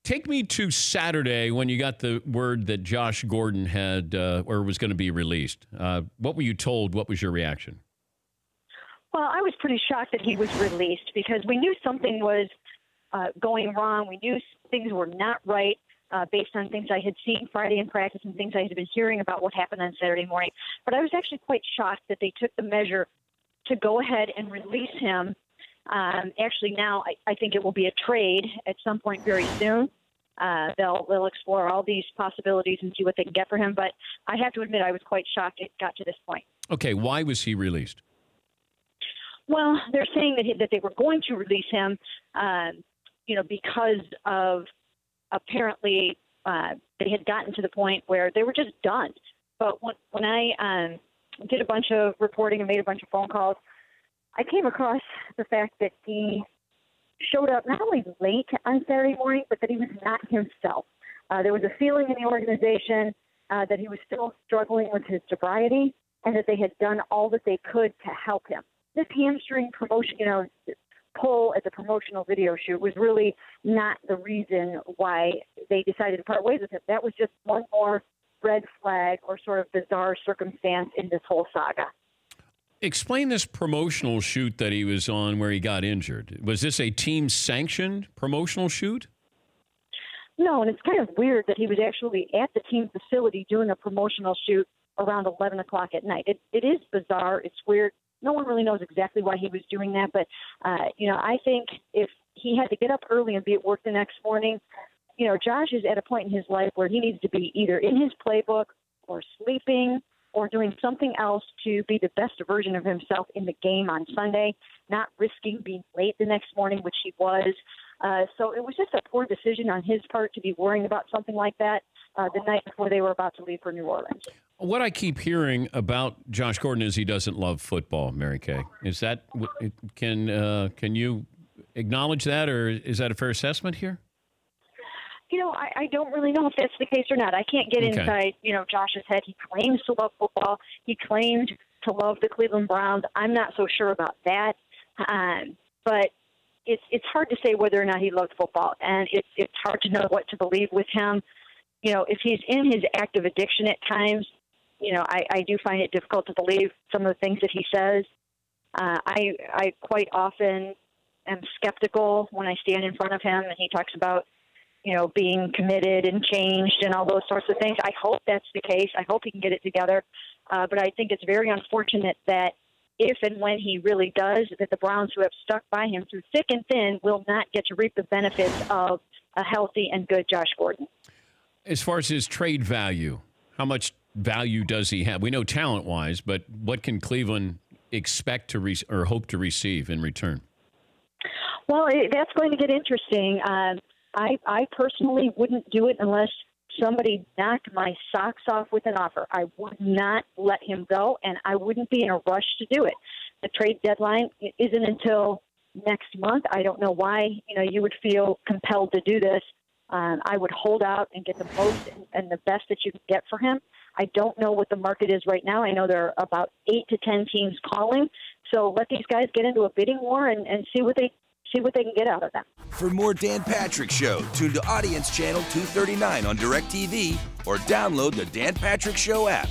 Take me to Saturday when you got the word that Josh Gordon had or was going to be released. What were you told? What was your reaction? Well, I was pretty shocked that he was released because we knew something was going wrong. We knew things were not right based on things I had seen Friday in practice and things I had been hearing about what happened on Saturday morning. But I was actually quite shocked that they took the measure to go ahead and release him. Actually, now I think it will be a trade at some point very soon. They'll explore all these possibilities and see what they can get for him. But I have to admit, I was quite shocked it got to this point. Okay, why was he released? Well, they're saying that they were going to release him, because of apparently they had gotten to the point where they were just done. But when I did a bunch of reporting and made a bunch of phone calls, I came across the fact that he showed up not only late on Saturday morning, but that he was not himself. There was a feeling in the organization that he was still struggling with his sobriety and that they had done all that they could to help him. This hamstring promotion, pull at the promotional video shoot was really not the reason why they decided to part ways with him. That was just one more red flag or sort of bizarre circumstance in this whole saga. Explain this promotional shoot that he was on where he got injured. Was this a team-sanctioned promotional shoot? No, and it's kind of weird that he was actually at the team facility doing a promotional shoot around 11 o'clock at night. It is bizarre. It's weird. No one really knows exactly why he was doing that, but, I think if he had to get up early and be at work the next morning, Josh is at a point in his life where he needs to be either in his playbook or sleeping or doing something else to be the best version of himself in the game on Sunday, not risking being late the next morning, which he was. So it was just a poor decision on his part to be worrying about something like that the night before they were about to leave for New Orleans. What I keep hearing about Josh Gordon is he doesn't love football, Mary Kay. Is that can you acknowledge that, or is that a fair assessment here? I don't really know if that's the case or not. I can't get inside, Josh's head. He claims to love football. He claimed to love the Cleveland Browns. I'm not so sure about that. But it's hard to say whether or not he loves football, and it's hard to know what to believe with him. If he's in his active addiction at times, I do find it difficult to believe some of the things that he says. I quite often am skeptical when I stand in front of him and he talks about, being committed and changed and all those sorts of things. I hope that's the case. I hope he can get it together. But I think it's very unfortunate that if and when he really does, that the Browns, who have stuck by him through thick and thin, will not get to reap the benefits of a healthy and good Josh Gordon. As far as his trade value, how much value does he have? We know talent-wise, but what can Cleveland expect to or hope to receive in return? Well, that's going to get interesting. I personally wouldn't do it unless somebody knocked my socks off with an offer. I would not let him go, and I wouldn't be in a rush to do it. The trade deadline isn't until next month. I don't know why you would feel compelled to do this. I would hold out and get the most and the best that you can get for him. I don't know what the market is right now. I know there are about 8 to 10 teams calling. So let these guys get into a bidding war and see what they can get out of them. For more Dan Patrick Show, tune to Audience Channel 239 on DirecTV or download the Dan Patrick Show app.